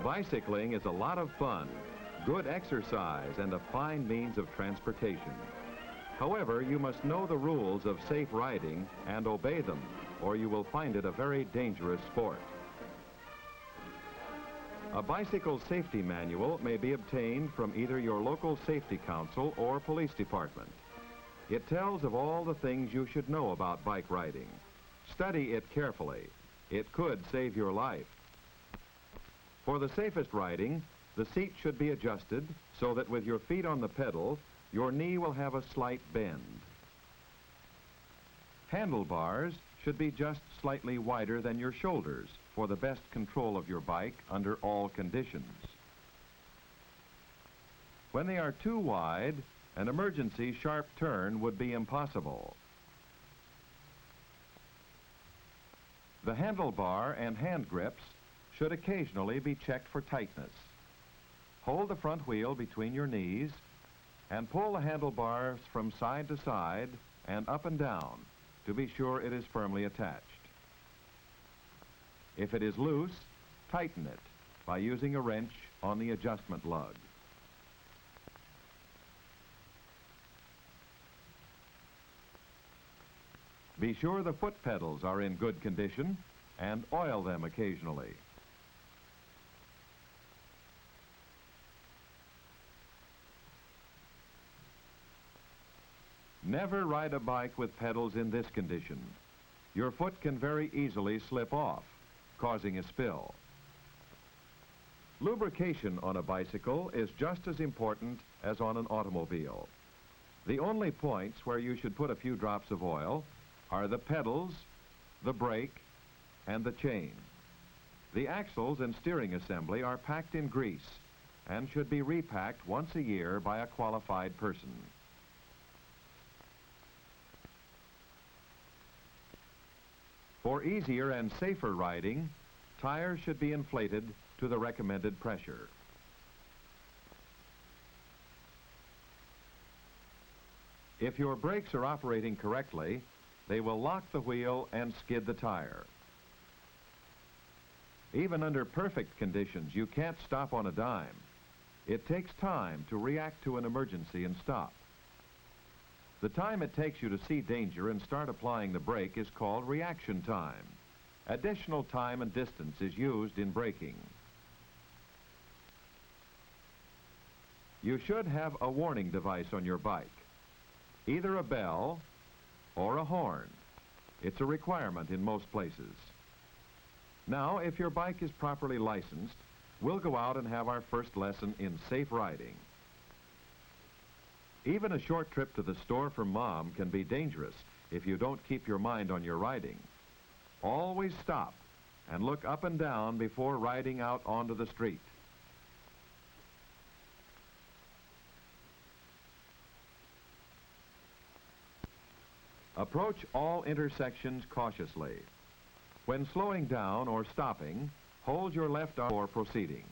Bicycling is a lot of fun, good exercise, and a fine means of transportation. However, you must know the rules of safe riding and obey them, or you will find it a very dangerous sport. A bicycle safety manual may be obtained from either your local safety council or police department. It tells of all the things you should know about bike riding. Study it carefully. It could save your life. For the safest riding, the seat should be adjusted so that with your feet on the pedal, your knee will have a slight bend. Handlebars should be just slightly wider than your shoulders for the best control of your bike under all conditions. When they are too wide, an emergency sharp turn would be impossible. The handlebar and hand grips should occasionally be checked for tightness. Hold the front wheel between your knees and pull the handlebars from side to side and up and down to be sure it is firmly attached. If it is loose, tighten it by using a wrench on the adjustment lug. Be sure the foot pedals are in good condition and oil them occasionally. Never ride a bike with pedals in this condition. Your foot can very easily slip off, causing a spill. Lubrication on a bicycle is just as important as on an automobile. The only points where you should put a few drops of oil are the pedals, the brake, and the chain. The axles and steering assembly are packed in grease and should be repacked once a year by a qualified person. For easier and safer riding, tires should be inflated to the recommended pressure. If your brakes are operating correctly, they will lock the wheel and skid the tire. Even under perfect conditions, you can't stop on a dime. It takes time to react to an emergency and stop. The time it takes you to see danger and start applying the brake is called reaction time. Additional time and distance is used in braking. You should have a warning device on your bike, either a bell or a horn. It's a requirement in most places. Now, if your bike is properly licensed, we'll go out and have our first lesson in safe riding. Even a short trip to the store for Mom can be dangerous if you don't keep your mind on your riding. Always stop and look up and down before riding out onto the street. Approach all intersections cautiously. When slowing down or stopping, hold your left arm before proceeding.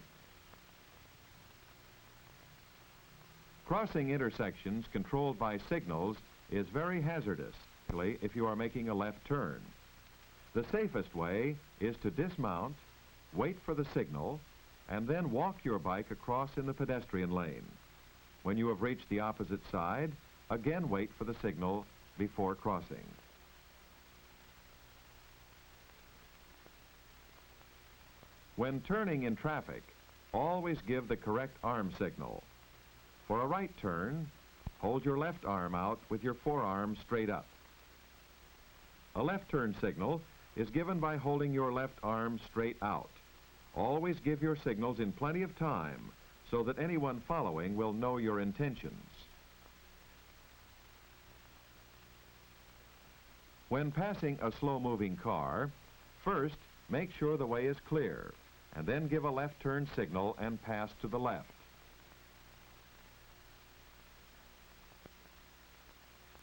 Crossing intersections controlled by signals is very hazardous, particularly if you are making a left turn. The safest way is to dismount, wait for the signal, and then walk your bike across in the pedestrian lane. When you have reached the opposite side, again wait for the signal before crossing. When turning in traffic, always give the correct arm signal. For a right turn, hold your left arm out with your forearm straight up. A left turn signal is given by holding your left arm straight out. Always give your signals in plenty of time so that anyone following will know your intentions. When passing a slow-moving car, first make sure the way is clear, and then give a left turn signal and pass to the left.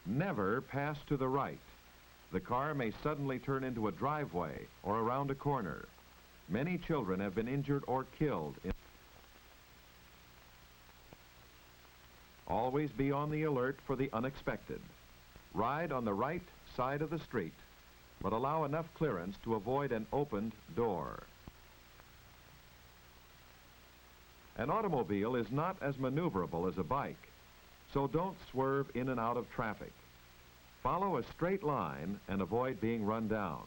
Never pass to the right. The car may suddenly turn into a driveway or around a corner. Many children have been injured or killed. Always be on the alert for the unexpected. Ride on the right side of the street, but allow enough clearance to avoid an opened door. An automobile is not as maneuverable as a bike, so don't swerve in and out of traffic. Follow a straight line and avoid being run down.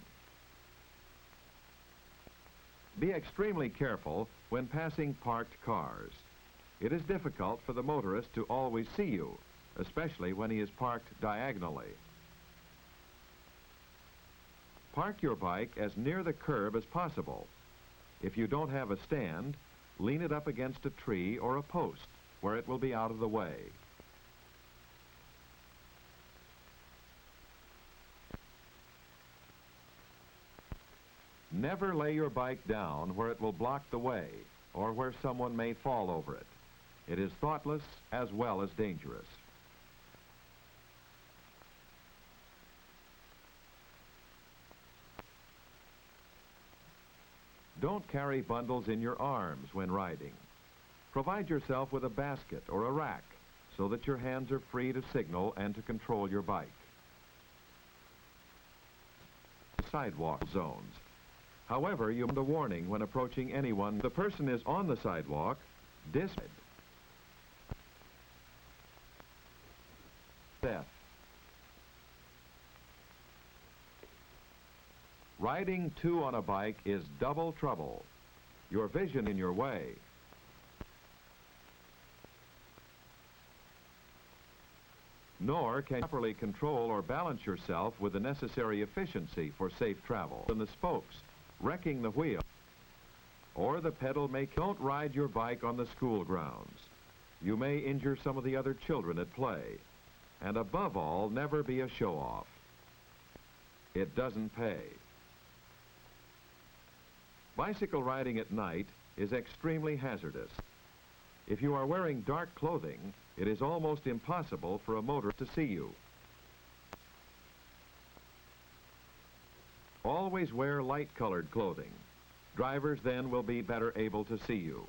Be extremely careful when passing parked cars. It is difficult for the motorist to always see you, especially when he is parked diagonally. Park your bike as near the curb as possible. If you don't have a stand, lean it up against a tree or a post where it will be out of the way. Never lay your bike down where it will block the way or where someone may fall over it. It is thoughtless as well as dangerous. Don't carry bundles in your arms when riding. Provide yourself with a basket or a rack so that your hands are free to signal and to control your bike. Sidewalk zones. However, you need a warning when approaching anyone. The person is on the sidewalk. Death. Riding two on a bike is double trouble. Your vision in your way. Nor can you properly control or balance yourself with the necessary efficiency for safe travel. And the spokes, wrecking the wheel, or the pedal may... Don't ride your bike on the school grounds. You may injure some of the other children at play. And above all, never be a show-off. It doesn't pay. Bicycle riding at night is extremely hazardous. If you are wearing dark clothing, it is almost impossible for a motorist to see you. Always wear light-colored clothing. Drivers then will be better able to see you.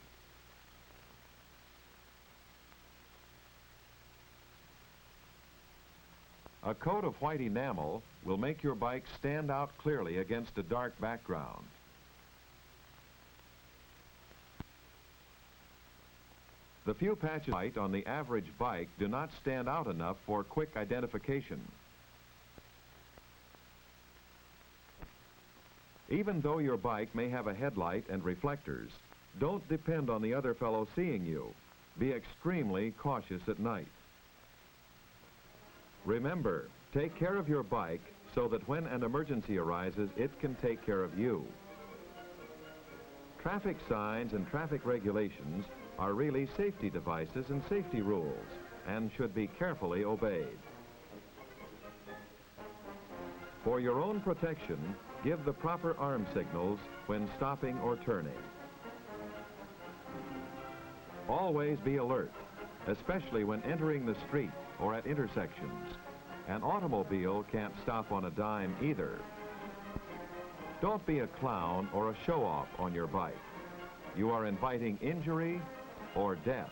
A coat of white enamel will make your bike stand out clearly against a dark background. The few patches of white on the average bike do not stand out enough for quick identification. Even though your bike may have a headlight and reflectors, don't depend on the other fellow seeing you. Be extremely cautious at night. Remember, take care of your bike so that when an emergency arises, it can take care of you. Traffic signs and traffic regulations are really safety devices and safety rules and should be carefully obeyed. For your own protection, give the proper arm signals when stopping or turning. Always be alert, especially when entering the street or at intersections. An automobile can't stop on a dime either. Don't be a clown or a show-off on your bike. You are inviting injury or death.